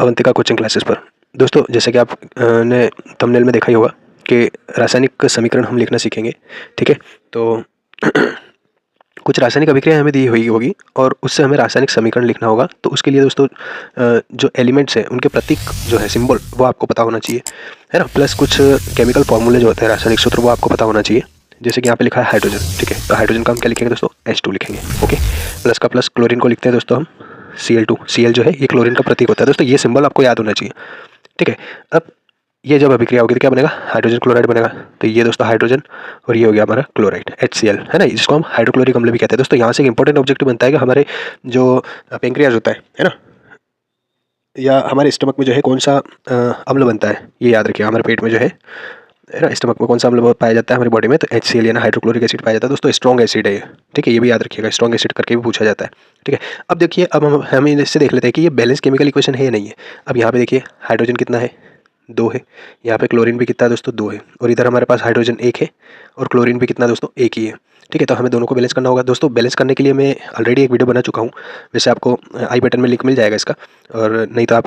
Avantika coaching classes पर। दोस्तों जैसे कि आप ने थंबनेल में देखा ही होगा कि रासायनिक समीकरण हम लिखना सीखेंगे। ठीक है, तो कुछ रासायनिक अभिक्रिया हमें दी हुई होगी और उससे हमें रासायनिक समीकरण लिखना होगा। तो उसके लिए दोस्तों जो एलिमेंट्स हैं उनके प्रतीक जो है सिंबल वो आपको पता होना चाहिए, है ना। प्लस कुछ केमिकल फॉर्मूले जो होते हैं रासायनिक सूत्र वो आपको पता होना चाहिए। जैसे कि यहाँ पे लिखा है हाइड्रोजन, ठीक है, तो हाइड्रोजन का हम क्या लिखेंगे दोस्तों, H2 लिखेंगे। ओके, प्लस का प्लस, क्लोरीन को लिखते हैं दोस्तों हम Cl2। Cl जो है ये क्लोरीन का प्रतीक होता है दोस्तों, ये सिंबल आपको याद होना चाहिए। ठीक है, अब ये जब अभिक्रिया होगी तो क्या बनेगा, हाइड्रोजन क्लोराइड बनेगा। तो ये दोस्तों हाइड्रोजन और ये हो गया हमारा क्लोराइड HCl, है ना, जिसको हम हाइड्रोक्लोरिक अम्ल भी कहते हैं। दोस्तों यहाँ से एक इंपॉर्टेंट ऑब्जेक्टिव बनता है कि हमारे जो पेंक्रियाज होता है ना, या हमारे स्टमक में जो है कौन सा अम्ल बनता है, ये याद रखिए। हमारे पेट में जो है ना, स्टमक में कौन सा अम्ल पाया जाता है हमारी बॉडी में, तो HCl यानी हाइड्रोक्लोरिक एसिड पाया जाता है दोस्तों। स्ट्रॉन्ग एसिड है ये, ठीक है, ये भी याद रखिएगा, स्ट्रॉन्ग एसिड करके भी पूछा जाता है। ठीक है, अब देखिए, अब हम इससे देख लेते हैं कि ये बैलेंस केमिकल इक्वेशन है या नहीं है। अब यहाँ पे देखिए हाइड्रोजन कितना है, 2 है। यहाँ पे क्लोरीन भी कितना है दोस्तों, 2 है। और इधर हमारे पास हाइड्रोजन 1 है और क्लोरीन भी कितना दोस्तों, 1 ही है। ठीक है, तो हमें दोनों को बैलेंस करना होगा दोस्तों। बैलेंस करने के लिए मैं ऑलरेडी एक वीडियो बना चुका हूँ, वैसे आपको आई बटन में लिंक मिल जाएगा इसका, और नहीं तो आप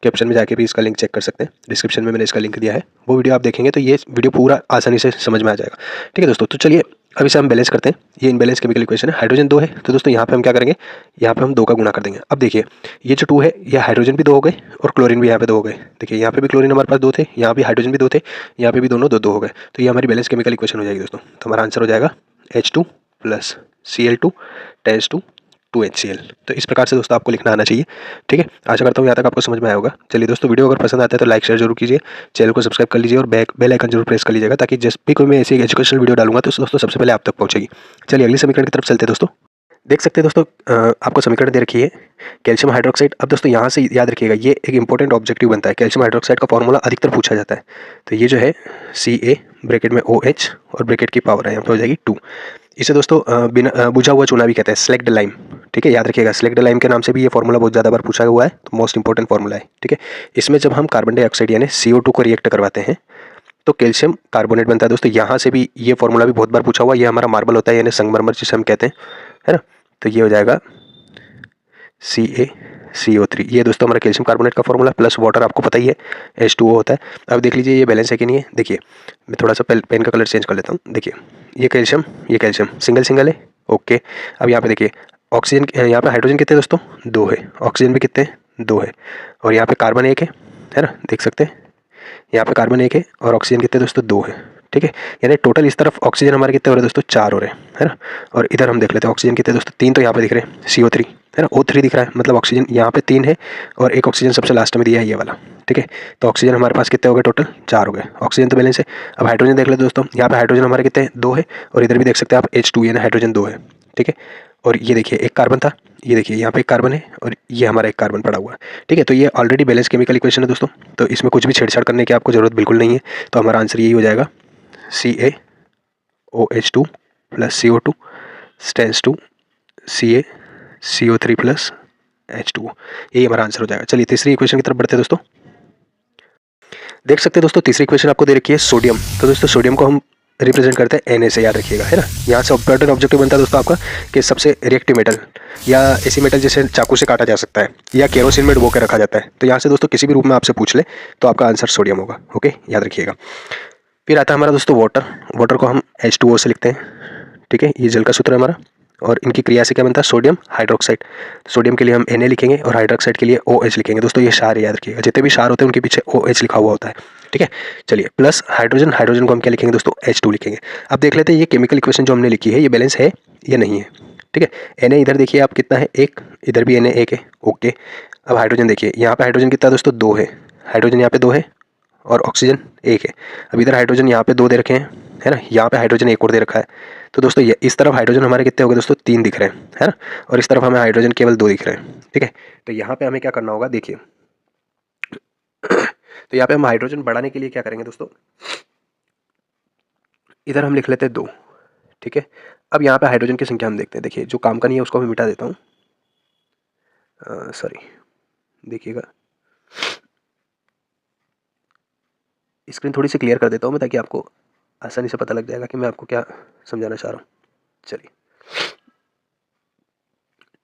कैप्शन में जाके भी इसका लिंक चेक कर सकते हैं। डिस्क्रिप्शन में मैंने इसका लिंक दिया है, वो वीडियो आप देखेंगे तो ये वीडियो पूरा आसानी से समझ में आ जाएगा। ठीक है दोस्तों, तो चलिए अब इसे हम बैलेंस करते हैं। ये इनबैलेंस केमिकल इक्वेशन है, हाइड्रोजन 2 है, तो दोस्तों यहाँ पे हम क्या करेंगे, यहाँ पे हम 2 का गुणा कर देंगे। अब देखिए ये जो 2 है, ये हाइड्रोजन भी 2 हो गए और क्लोरीन भी यहाँ पे 2 हो गए। देखिए यहाँ पे भी क्लोरीन हमारे पास 2 थे, यहाँ भी हाइड्रोजन भी 2 थे, यहाँ पे भी दोनों 2 2 हो गए। तो ये हमारी बैलेंस केमिकल इक्वेशन हो जाएगी दोस्तों। तो हमारा आंसर हो जाएगा H2 plus Cl2 tense to 2HCl। तो इस प्रकार से दोस्तों आपको लिखना आना चाहिए। ठीक है, आशा करता हूँ यहाँ तक आपको समझ में आया होगा। चलिए दोस्तों, वीडियो अगर पसंद आता है तो लाइक शेयर जरूर कीजिए, चैनल को सब्सक्राइब कर लीजिए और बेल आइकन जरूर प्रेस कर लीजिएगा, ताकि जब भी कोई मैं ऐसी एजुकेशनल वीडियो डालूंगा तो दोस्तों सबसे पहले आप तक पहुंचेगी। चलिए अगली समीकरण की तरफ चलते हैं दोस्तों। देख सकते हैं दोस्तों, आपको समीकरण दे रखी है कैल्शियम हाइड्रोक्साइड। अब दोस्तों यहाँ से याद रखिएगा, ये एक इंपॉर्टेंट ऑब्जेक्टिव बनता है। कैल्शियम हाइड्रोक्साइड का फॉर्मूला अधिकतर पूछा जाता है। तो ये जो है Ca ब्रैकेट में OH और ब्रैकेट की पावर है यहाँ पे हो जाएगी 2। इसे दोस्तों बिना बुझा हुआ चूना भी कहते हैं, स्लेक्ड लाइम। ठीक है, याद रखिएगा, स्लेक्ड लाइम के नाम से भी ये फॉर्मूला बहुत ज़्यादा बार पूछा हुआ है, तो मोस्ट इंपॉर्टेंट फॉर्मूला है। ठीक है, इसमें जब हम कार्बन डाइऑक्साइड यानी CO2 को रिएक्ट करवाते हैं तो कैल्शियम कार्बोनेट बनता है दोस्तों। यहाँ से भी ये फॉर्मूला भी बहुत बार पूछा हुआ है। ये हमारा मार्बल होता है यानी संगमरमर जिसे हम कहते हैं, है ना। तो ये हो जाएगा CaCO3। ये दोस्तों हमारा कैल्शियम कार्बोनेट का फॉर्मूला, प्लस वाटर आपको पता ही है H2O होता है। अब देख लीजिए ये बैलेंस है कि नहीं है। देखिए मैं थोड़ा सा पेन का कलर चेंज कर लेता हूँ। देखिए ये कैल्शियम सिंगल सिंगल है। ओके, अब यहाँ पे देखिए ऑक्सीजन, यहाँ पे हाइड्रोजन कितने दोस्तों, 2 है। ऑक्सीजन भी कितने, 2 है। और यहाँ पे कार्बन 1 है ना, देख सकते हैं यहाँ पे कार्बन 1 है और ऑक्सीजन कितने दोस्तों, 2 है। ठीक है, यानी टोटल इस तरफ ऑक्सीजन हमारे कितने हो रहे हैं दोस्तों, 4 हो रहे हैं, है ना। और इधर हम देख लेते हैं ऑक्सीजन कितने दोस्तों, 3 तो यहाँ पे दिख रहे हैं, CO3, है ना, O3 दिख रहा है, मतलब ऑक्सीजन यहाँ पे 3 है और एक ऑक्सीजन सबसे लास्ट में दिया है ये वाला। ठीक है, तो ऑक्सीजन हमारे पास कितने हो गए, टोटल 4 हो गए। ऑक्सीजन तो बैलेंस है। अब हाइड्रोजन देख लेते दोस्तों, यहाँ पे हाइड्रोजन हमारे कितने, 2 है, और इधर भी देख सकते हैं आप H2 यानी हाइड्रोजन 2 है। ठीक है, और ये देखिए एक कार्बन था, ये देखिए यहाँ पे एक कार्बन है और ये हमारा एक कार्बन पड़ा हुआ है। ठीक है, तो ये ऑलरेडी बैलेंस केमिकल इक्वेशन है दोस्तों, तो इसमें कुछ भी छेड़छाड़ करने की आपको जरूरत बिल्कुल नहीं है। तो हमारा आंसर यही हो जाएगा CaOH2 plus CO2 tense to CaCO3 plus H2O। यही हमारा आंसर हो जाएगा। चलिए तीसरी इक्वेशन की तरफ बढ़ते हैं दोस्तों। देख सकते हैं दोस्तों, तीसरी इक्वेशन आपको दे रखी है सोडियम। तो दोस्तों सोडियम को हम रिप्रेजेंट करते हैं Na से, याद रखिएगा, है ना। यहाँ से इंपॉर्टेंट ऑब्जेक्टिव बनता है दोस्तों आपका कि सबसे रिएक्टिव मेटल या ऐसी मेटल जिसे चाकू से काटा जा सकता है या केरोसिन में डुबो के रखा जाता है। तो यहाँ से दोस्तों किसी भी रूप में आपसे पूछ ले तो आपका आंसर सोडियम होगा। ओके, याद रखिएगा। फिर आता है हमारा दोस्तों वाटर। वाटर को हम H2O से लिखते हैं। ठीक है, ये जल का सूत्र है हमारा, और इनकी क्रिया से क्या बनता है, सोडियम हाइड्रोक्साइड। सोडियम के लिए हम Na लिखेंगे और हाइड्रोक्साइड के लिए OH लिखेंगे। दोस्तों ये क्षार याद रखिएगा, जितने भी क्षार होते हैं उनके पीछे OH लिखा हुआ होता है। ठीक है, चलिए प्लस हाइड्रोजन को हम क्या लिखेंगे दोस्तों, H2 लिखेंगे। अब देख लेते हैं ये केमिकल इक्वेशन जो हमने लिखी है ये बैलेंस है या नहीं है। ठीक है, Na इधर देखिए आप कितना है, 1, इधर भी Na 1 है। ओके, अब हाइड्रोजन देखिए, यहाँ पे हाइड्रोजन कितना दोस्तों, 2 है। हाइड्रोजन यहाँ पे 2 है और ऑक्सीजन 1 है। अब इधर हाइड्रोजन यहाँ पे 2 दे रखे हैं, है ना, यहाँ पे हाइड्रोजन 1 और दे रखा है। तो दोस्तों ये इस तरफ हाइड्रोजन हमारे कितने हो गए दोस्तों, 3 दिख रहे हैं, है ना, और इस तरफ हमें हाइड्रोजन केवल 2 दिख रहे हैं। ठीक है, तो यहाँ पे हमें क्या करना होगा, देखिए तो यहाँ पे हम हाइड्रोजन बढ़ाने के लिए क्या करेंगे दोस्तों, इधर हम लिख लेते हैं 2। ठीक है, अब यहाँ पे हाइड्रोजन की संख्या हम देखते हैं। देखिए जो काम का नहीं है उसको मैं मिटा देता हूँ, सॉरी, देखिएगा स्क्रीन थोड़ी सी क्लियर कर देता हूँ मैं, ताकि आपको आसानी से पता लग जाएगा कि मैं आपको क्या समझाना चाह रहा हूँ। चलिए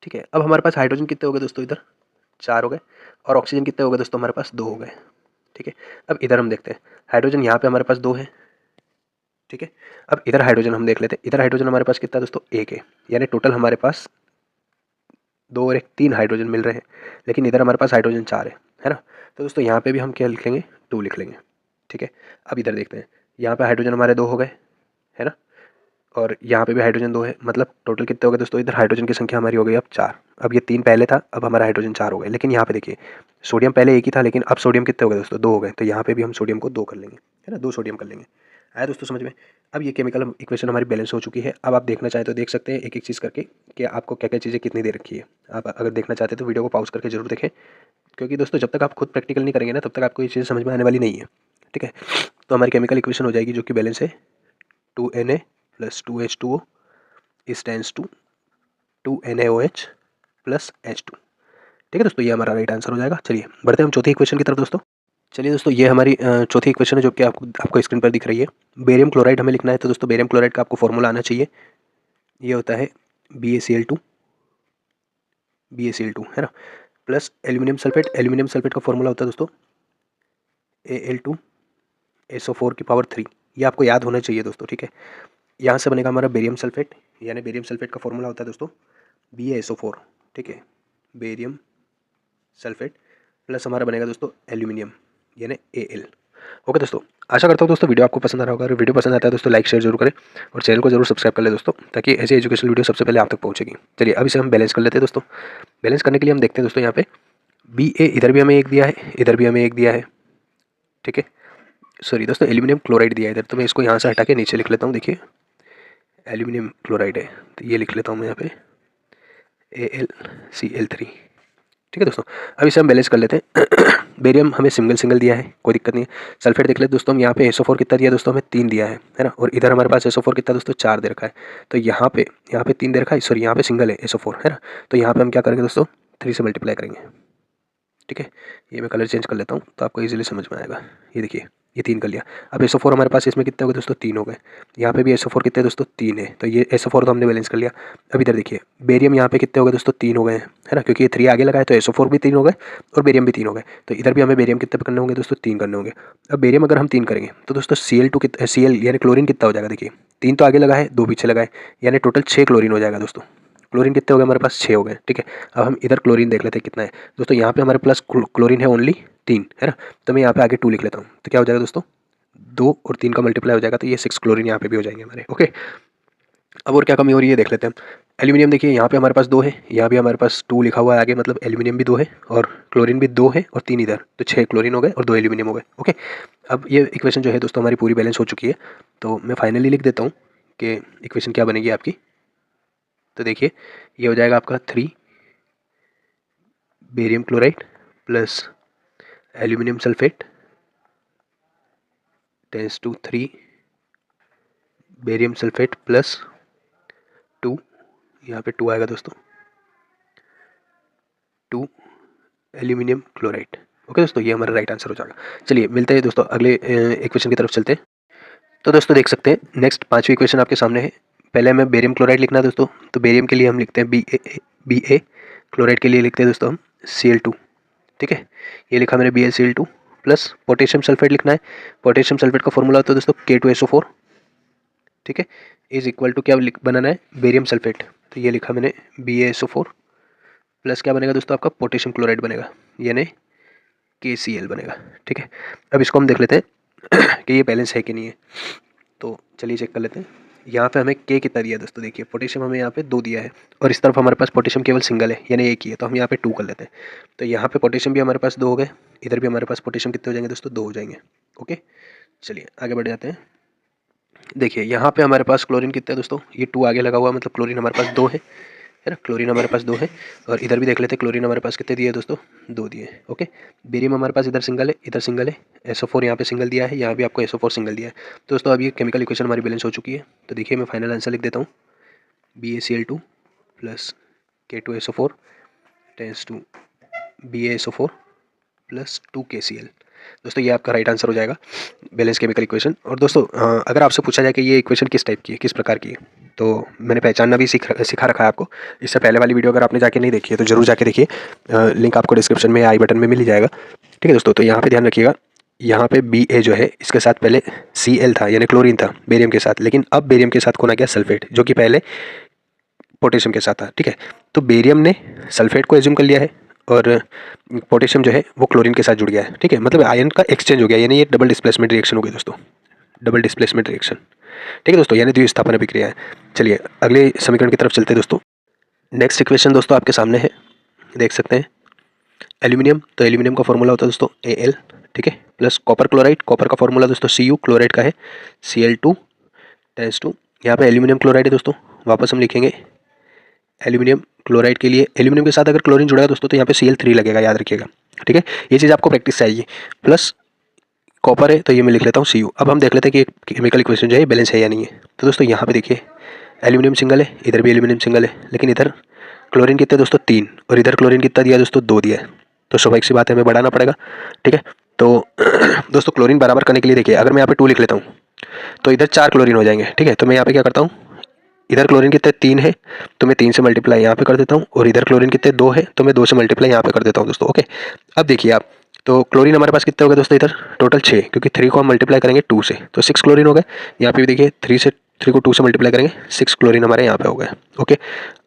ठीक है, अब हमारे पास हाइड्रोजन कितने हो गए दोस्तों, इधर 4 हो गए, और ऑक्सीजन कितने हो गए दोस्तों हमारे पास 2 हो गए। ठीक है, अब इधर हम देखते हैं, हाइड्रोजन यहाँ पे हमारे पास 2 है। ठीक है, अब इधर हाइड्रोजन हम देख लेते हैं, इधर हाइड्रोजन हमारे पास कितना है दोस्तों 1 है, यानी टोटल हमारे पास 2 और 1 3 हाइड्रोजन मिल रहे हैं, लेकिन इधर हमारे पास हाइड्रोजन 4 है ना। तो दोस्तों यहाँ पे भी हम क्या लिख लेंगे 2 लिख लेंगे। ठीक है, अब इधर देखते हैं, यहाँ पे हाइड्रोजन हमारे 2 हो गए है ना, और यहाँ पे भी हाइड्रोजन 2 है, मतलब टोटल कितने हो गए दोस्तों, इधर हाइड्रोजन की संख्या हमारी हो गई अब 4। अब ये 3 पहले था, अब हमारा हाइड्रोजन 4 हो गए, लेकिन यहाँ पे देखिए सोडियम पहले 1 ही था, लेकिन अब सोडियम कितने हो गए दोस्तों 2 हो गए, तो यहाँ पे भी हम सोडियम को 2 कर लेंगे है ना, 2 सोडियम कर लेंगे। आया दोस्तों समझ में। अब ये केमिकल इक्वेशन हमारी बैलेंस हो चुकी है। अब आप देखना चाहें तो देख सकते हैं एक एक चीज़ करके कि आपको क्या क्या चीज़ें कितनी दे रखी है। आप अगर देखना चाहते हैं तो वीडियो को पॉज करके जरूर देखें, क्योंकि दोस्तों जब तक आप खुद प्रैक्टिकल नहीं करेंगे ना तब तक आपको ये चीज़ समझ में आने वाली नहीं है। ठीक है, तो हमारी केमिकल इक्वेशन हो जाएगी जो कि बैलेंस है 2Na + 2H2O is tense to 2NaOH + H2। ठीक है दोस्तों, ये हमारा राइट आंसर हो जाएगा। चलिए बढ़ते हैं हम चौथी इक्वेशन की तरफ दोस्तों। चलिए दोस्तों, ये हमारी चौथी इक्वेशन है जो कि आपको स्क्रीन पर दिख रही है। बेरियम क्लोराइड हमें लिखना है, तो दोस्तों बेरियम क्लोराइड का आपको फॉर्मूला आना चाहिए। ये होता है BaCl2 है ना, plus aluminium sulphate. Aluminium sulphate का फॉर्मूला होता है दोस्तों Al2SO4⁴। ये आपको याद होना चाहिए दोस्तों। ठीक है, यहाँ से बनेगा हमारा बेरियम सल्फेट, यानी बेरियम सल्फेट का फॉर्मूला होता है दोस्तों BaSO4। ठीक है, बेरियम सल्फेट प्लस हमारा बनेगा दोस्तों एल्यूमिनियम यानी Al। ओके दोस्तों, आशा करता हूँ दोस्तों वीडियो आपको पसंद आ रहा होगा। अगर वीडियो पसंद आता है दोस्तों लाइक शेयर जरूर करें, और चैनल को जरूर सब्सक्राइब कर ले दोस्तों, ताकि ऐसी एजुकेशनल वीडियो सबसे पहले आप तक पहुँचेगी। चलिए अब इसे हम बैलेंस कर लेते हैं दोस्तों। बैलेंस करने के लिए हम देखते हैं दोस्तों यहाँ पे Ba इधर भी हमें 1 दिया है, इधर भी हमें 1 दिया है। ठीक है, सॉरी दोस्तों एल्यूमिनियम क्लोराइड दिया है इधर, तो मैं इसको यहाँ से हटा के नीचे लिख लेता हूँ। देखिए एल्यूमिनियम क्लोराइड है, तो ये लिख लेता हूँ मैं यहाँ पे AlCl3। ठीक है दोस्तों, अब इसे हम बैलेंस कर लेते हैं। बेरियम हमें सिंगल सिंगल दिया है, कोई दिक्कत नहीं है। सल्फेट देख लेते दोस्तों हम, यहाँ पे SO4 कितना दिया दोस्तों हमें 3 दिया है ना, और इधर हमारे पास SO4 कितना दोस्तों 4 दे रखा है। तो यहाँ पे 3 दे रखा है, सॉरी यहाँ पे सिंगल है SO4 है ना, तो यहाँ पे हम क्या करेंगे दोस्तों 3 से मल्टीप्लाई करेंगे। ठीक है, ये मैं कलर चेंज कर लेता हूँ तो आपको इजीली समझ में आएगा। ये देखिए ये 3 कर लिया। अब SO4 हमारे पास इसमें कितने हो गए दोस्तों 3 हो गए, यहाँ पे भी SO4 कितने दोस्तों 3 है, तो ये SO4 तो हमने बैलेंस कर लिया। अब इधर देखिए बेरियम यहाँ पे कितने हो गए दोस्तों 3 हो गए हैं है ना, क्योंकि ये 3 आगे लगाए तो SO4 भी 3 हो गए और बेरियम भी 3 हो गए। तो इधर भी हमें बेरियम कितने करने होंगे दोस्तों 3 करने होंगे। अब बेरियम अगर हम 3 करेंगे तो दोस्तों Cl यानी क्लोरीन कितना हो जाएगा, देखिए 3 तो आगे लगाए 2 पीछे लगाए, यानी टोटल 6 क्लोरीन हो जाएगा दोस्तों। क्लोरीन कितने हो गए हमारे पास 6 हो गए। ठीक है, अब हम इधर क्लोरीन देख लेते हैं कितना है दोस्तों। यहाँ पे हमारे प्लस क्लोरीन है ओनली 3 है ना, तो मैं यहाँ पे आगे 2 लिख लेता हूँ, तो क्या हो जाएगा दोस्तों 2 और 3 का मल्टीप्लाई हो जाएगा, तो ये 6 क्लोरीन यहाँ पे भी हो जाएंगे हमारे। ओके, अब और क्या कमी हो रही है देख लेते हैं हम। एल्यूमिनियम देखिए यहाँ पे हमारे पास 2 है, यहाँ भी हमारे पास 2 लिखा हुआ है आगे, मतलब एल्यूमिनियम भी 2 है और क्लोरीन भी 2 है और 3 इधर, तो 6 क्लोरीन हो गए और 2 एल्यूमिनियम हो गए। ओके, अब ये इक्वेशन जो है दोस्तों हमारी पूरी बैलेंस हो चुकी है, तो मैं फाइनली लिख देता हूँ कि इक्वेशन क्या बनेगी आपकी। तो देखिए ये हो जाएगा आपका 3 barium chloride plus aluminium sulphate tends to 3 barium sulphate plus 2, यहाँ पे 2 आएगा दोस्तों 2 एल्यूमिनियम क्लोराइड। ओके दोस्तों, ये हमारा राइट आंसर हो जाएगा। चलिए मिलते हैं दोस्तों अगले इक्वेशन की तरफ चलते हैं। तो दोस्तों देख सकते हैं नेक्स्ट 5वीं इक्वेशन आपके सामने है। पहले हमें बेरियम क्लोराइड लिखना है दोस्तों, तो बेरियम के लिए हम लिखते हैं Ba, क्लोराइड के लिए लिखते हैं दोस्तों हम Cl2। ठीक है, ये लिखा मैंने BaCl2 प्लस पोटेशियम सल्फेट लिखना है। पोटेशियम सल्फेट का फॉर्मूला होता है दोस्तों K2SO4। ठीक है, इज इक्वल टू क्या बनाना है बेरियम सल्फेट, तो ये लिखा मैंने BaSO4 प्लस क्या बनेगा दोस्तों आपका पोटेशियम क्लोराइड बनेगा, यानी KCl बनेगा। ठीक है, अब इसको हम देख लेते हैं कि ये बैलेंस है कि नहीं है, तो चलिए चेक कर लेते हैं। यहाँ पे हमें K कितना दिया है दोस्तों, देखिए पोटेशियम हमें यहाँ पे 2 दिया है और इस तरफ हमारे पास पोटेशियम केवल सिंगल है यानी 1 ही है, तो हम यहाँ पे 2 कर लेते हैं। तो यहाँ पे पोटेशियम भी हमारे पास 2 हो गए, इधर भी हमारे पास पोटेशियम कितने हो जाएंगे दोस्तों 2 हो जाएंगे। ओके, चलिए आगे बढ़ जाते हैं। देखिए यहाँ पे हमारे पास क्लोरीन कितना है दोस्तों, ये 2 आगे लगा हुआ है, मतलब क्लोरीन हमारे पास 2 है ना, क्लोरीन हमारे पास 2 है। और इधर भी देख लेते हैं क्लोरीन हमारे पास कितने दिए दोस्तों 2 दिए हैं। ओके, बेरियम हमारे पास इधर सिंगल है इधर सिंगल है, SO4 यहाँ पे सिंगल दिया है, यहाँ भी आपको SO4 सिंगल दिया है। तो दोस्तों अब ये केमिकल इक्वेशन हमारी बैलेंस हो चुकी है। तो देखिए मैं फाइनल आंसर लिख देता हूँ BaCl2 plus K2SO4 tends to BaSO4 plus 2 KCl। दोस्तों ये आपका राइट आंसर हो जाएगा, बैलेंस केमिकल इक्वेशन। और दोस्तों अगर आपसे पूछा जाए कि ये इक्वेशन किस टाइप की है, किस प्रकार की है, तो मैंने पहचानना भी सिखा रखा है आपको। इससे पहले वाली वीडियो अगर आपने जाके नहीं देखी है तो जरूर जाके देखिए, लिंक आपको डिस्क्रिप्शन में, आई बटन में मिल ही जाएगा। ठीक है दोस्तों, तो यहाँ पे ध्यान रखिएगा, यहाँ पे Ba जो है इसके साथ पहले Cl था, यानी क्लोरीन था बेरियम के साथ, लेकिन अब बेरियम के साथ कौन आ गया, सल्फेट, जो कि पहले पोटेशियम के साथ था। ठीक है, तो बेरियम ने सल्फेट को एज्यूम कर लिया है और पोटेशियम जो है वो क्लोरीन के साथ जुड़ गया है। ठीक है, मतलब आयन का एक्सचेंज हो गया, यानी ये डबल डिस्प्लेसमेंट रिएक्शन हो गई दोस्तों, डबल डिस्प्लेसमेंट रिएक्शन। ठीक है दोस्तों, यानी द्विस्थापन अभिक्रिया है। चलिए अगले समीकरण की तरफ चलते हैं दोस्तों। नेक्स्ट इक्वेशन दोस्तों आपके सामने है, देख सकते हैं, एल्यूमिनियम, तो एल्यूमिनियम का फॉर्मूला होता है दोस्तों Al, ठीक है, प्लस कॉपर क्लोराइड, कॉपर का फॉर्मूला दोस्तों Cu, क्लोराइड का है Cl2 टेंस टू, यहाँ पे एल्यूमिनियम क्लोराइड है दोस्तों, वापस हम लिखेंगे एल्यूमिनियम क्लोराइड के लिए, एल्यूमिनियम के साथ अगर क्लोरीन जुड़ा है दोस्तों तो यहाँ पे Cl3 लगेगा, याद रखिएगा। ठीक है, ये चीज़ आपको प्रैक्टिस चाहिए। प्लस कॉपर है तो ये मैं लिख लेता हूँ Cu। अब हम देख लेते हैं कि केमिकल इक्वेशन जो है बैलेंस है या नहीं है। तो दोस्तों यहाँ पे देखिए, एल्यूमिनियम सिंगल है, इधर भी एल्यूमिनियम सिंगल है, लेकिन इधर क्लोरीन कितने दोस्तों 3, और इधर क्लोरीन कितना दिया दोस्तों 2 दिया है, तो स्वाभाविक सी बात है हमें बढ़ाना पड़ेगा। ठीक है, तो दोस्तों क्लोरीन बराबर करने के लिए देखिए, अगर मैं यहाँ पे 2 लिख लेता हूँ तो इधर 4 क्लोरीन हो जाएंगे। ठीक है, तो मैं यहाँ पे क्या करता हूँ, इधर क्लोरीन कितने 3 है तो मैं 3 से मल्टीप्लाई यहाँ पे कर देता हूँ, और इधर क्लोरीन कितने 2 है तो मैं 2 से मल्टीप्लाई यहाँ पे कर देता हूँ दोस्तों। ओके, अब देखिए आप, तो क्लोरीन हमारे पास कितने हो गए दोस्तों, इधर टोटल 6, क्योंकि 3 को हम मल्टीप्लाई करेंगे 2 से तो 6 क्लोरीन हो गए। यहाँ पे भी देखिए 3 को 2 से मल्टीप्लाई करेंगे 6 क्लोरीन हमारे यहाँ पे हो गए। ओके,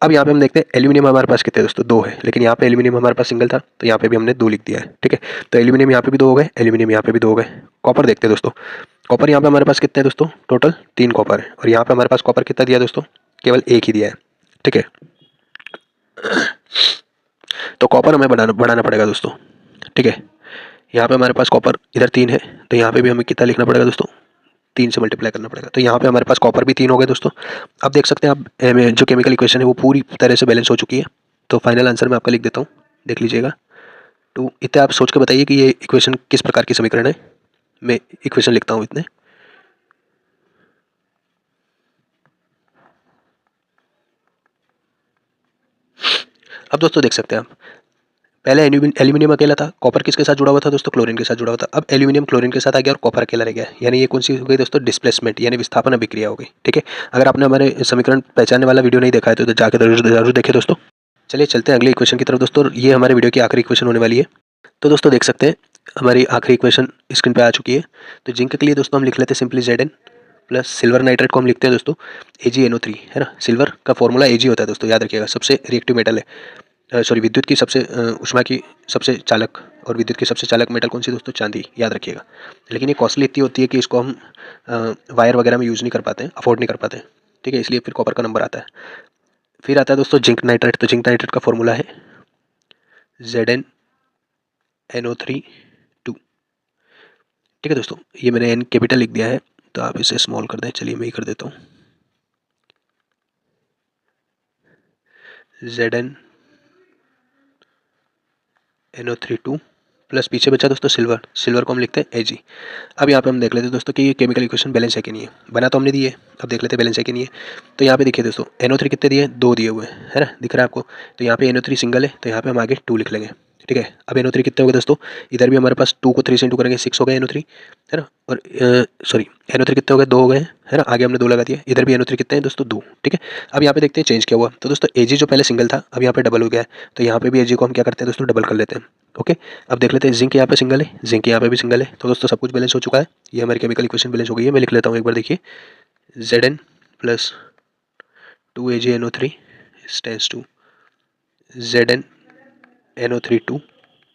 अब यहाँ पे हम देखते हैं एल्यूमिनियम हमारे पास कितने दोस्तों 2 है, लेकिन यहाँ पे एल्यूमिनियम हमारे पास सिंगल था तो यहाँ पे भी हमने 2 लिख दिया है। ठीक है, तो एल्यूमिनियम यहाँ पे भी 2 हो गए, एल्यूमिनियम यहाँ पे भी 2 हो गए। कॉपर देखते हैं दोस्तों, कॉपर यहाँ पे हमारे पास कितने दोस्तों, टोटल 3 कॉपर है, और यहाँ पे हमारे पास कॉपर कितना दिया दोस्तों, केवल 1 ही दिया है। ठीक है, तो कॉपर हमें बढ़ाना पड़ेगा दोस्तों। ठीक है, यहाँ पे हमारे पास कॉपर इधर 3 है तो यहाँ पे भी हमें कितना लिखना पड़ेगा दोस्तों, 3 से मल्टीप्लाई करना पड़ेगा, तो यहाँ पे हमारे पास कॉपर भी 3 हो गए दोस्तों। अब देख सकते हैं आप, जो केमिकल इक्वेशन है वो पूरी तरह से बैलेंस हो चुकी है। तो फाइनल आंसर मैं आपका लिख देता हूँ, देख लीजिएगा। तो इतने आप सोच के बताइए कि ये इक्वेशन किस प्रकार की समीकरण है। मैं इक्वेशन लिखता हूँ इतने। अब दोस्तों देख सकते हैं आप, पहले एल्यूमिनियम अकेला था, कॉपर किसके साथ जुड़ा हुआ था दोस्तों, क्लोरीन के साथ जुड़ा हुआ था। अब एल्यूमिनियम क्लोरीन के साथ आ गया और कॉपर अकेला रह गया, यानी ये कौन सी हो गई दोस्तों, डिस्प्लेसमेंट, यानी विस्थापन अभिक्रिया हो गई। ठीक है, अगर आपने हमारे समीकरण पहचानने वाला वीडियो नहीं देखा है तो जाकर जरूर देखें दोस्तों। चलिए चलते हैं अगले इक्वेशन की तरफ दोस्तों, ये हमारे वीडियो की आखिरी इक्वेशन होने वाली है। तो दोस्तों देख सकते हैं हमारी आखिरी इक्वेशन स्क्रीन पर आ चुकी है। तो जिंक के लिए दोस्तों हम लिख लेते हैं simply Zn, plus silver nitrate को हम लिखते हैं दोस्तों AgNO3, है ना। सिल्वर का फॉर्मूला Ag होता है दोस्तों, याद रखिएगा, सबसे रिएक्टिव मेटल है, सॉरी विद्युत की सबसे ऊष्मा की सबसे चालक, और विद्युत की सबसे चालक मेटल कौन सी दोस्तों, चांदी, याद रखिएगा। लेकिन ये कॉस्टली इतनी होती है कि इसको हम वायर वगैरह में यूज़ नहीं कर पाते हैं, अफोर्ड नहीं कर पाते हैं। ठीक है, इसलिए फिर कॉपर का नंबर आता है। फिर आता है दोस्तों जिंक नाइट्रेट, तो जिंक नाइट्रेट का फॉर्मूला है ZnNO3 2। ठीक है दोस्तों, ये मैंने N कैपिटल लिख दिया है तो आप इसे स्मॉल कर दें, चलिए मैं ही कर देता हूँ, ZnNO3 2 प्लस पीछे बचा दोस्तों सिल्वर, सिल्वर को हम लिखते हैं Ag। अब यहाँ पे हम देख लेते हैं दोस्तों कि ये केमिकल इक्वेशन बैलेंस है कि नहीं है, बना तो हमने दी है, अब देख लेते हैं बैलेंस है कि नहीं है। तो यहाँ पे देखिए दोस्तों NO3 कितने दिए, 2 दिए हुए हैं, है ना, दिख रहा है आपको। तो यहाँ पे NO3 सिंगल है तो यहाँ पे हम आगे 2 लिख लेंगे। ठीक है, अब NO3 कितने हो गए दोस्तों, इधर भी हमारे पास 2 को 3 से इंटू करेंगे 6 हो गए NO3, है ना, और सॉरी NO3 कितने हो गए, 2 हो गए, है ना, आगे हमने 2 लगा दिया, इधर भी NO3 कितने हैं दोस्तों 2। ठीक है, अब यहाँ पे देखते हैं चेंज क्या हुआ। तो दोस्तों Ag जो पहले सिंगल था अब यहाँ पे डबल हो गया है, तो यहाँ पे भी Ag को हम क्या करते हैं दोस्तों, डबल कर लेते हैं। ओके, अब देख लेते हैं जिंक यहाँ पे सिंगल है, जिंक यहाँ पे भी सिंगल है, तो दोस्तों सब कुछ बैलेंस हो चुका है। ये हमारी केमिकल इक्वेशन बैलेंस हो गई है। मैं लिख लेता हूँ एक बार, देखिए Zn plus 2AgNO3 stands to ZnNO3 2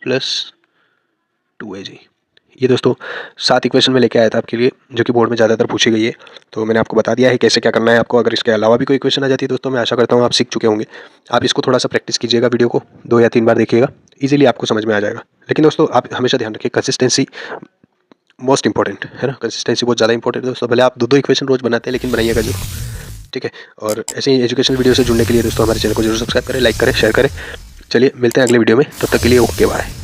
plus 2Ag। ये दोस्तों 7 इक्वेशन में लेके आया था आपके लिए, जो कि बोर्ड में ज़्यादातर पूछी गई है। तो मैंने आपको बता दिया है कैसे क्या करना है आपको। अगर इसके अलावा भी कोई इक्वेशन आ जाती है दोस्तों, मैं आशा करता हूँ आप सीख चुके होंगे। आप इसको थोड़ा सा प्रैक्टिस कीजिएगा, वीडियो को 2 या 3 बार देखिएगा, इजीली आपको समझ में आ जाएगा। लेकिन दोस्तों आप हमेशा ध्यान रखिए, कंसिस्टेंसी मोस्ट इंपॉर्टेंट है ना, कंसिस्टेंसी बहुत ज़्यादा इंपॉर्टेंट है दोस्तों। भले आप 2 इक्वेशन रोज़ बनाते हैं लेकिन बनाइएगा जरूर। ठीक है, और ऐसे ही एजुकेशनल वीडियो से जुड़ने के लिए दोस्तों हमारे चैनल को जरूर सब्सक्राइब करें, लाइक करें, शेयर करें। चलिए मिलते हैं अगले वीडियो में, तब तक के लिए ओके बाय।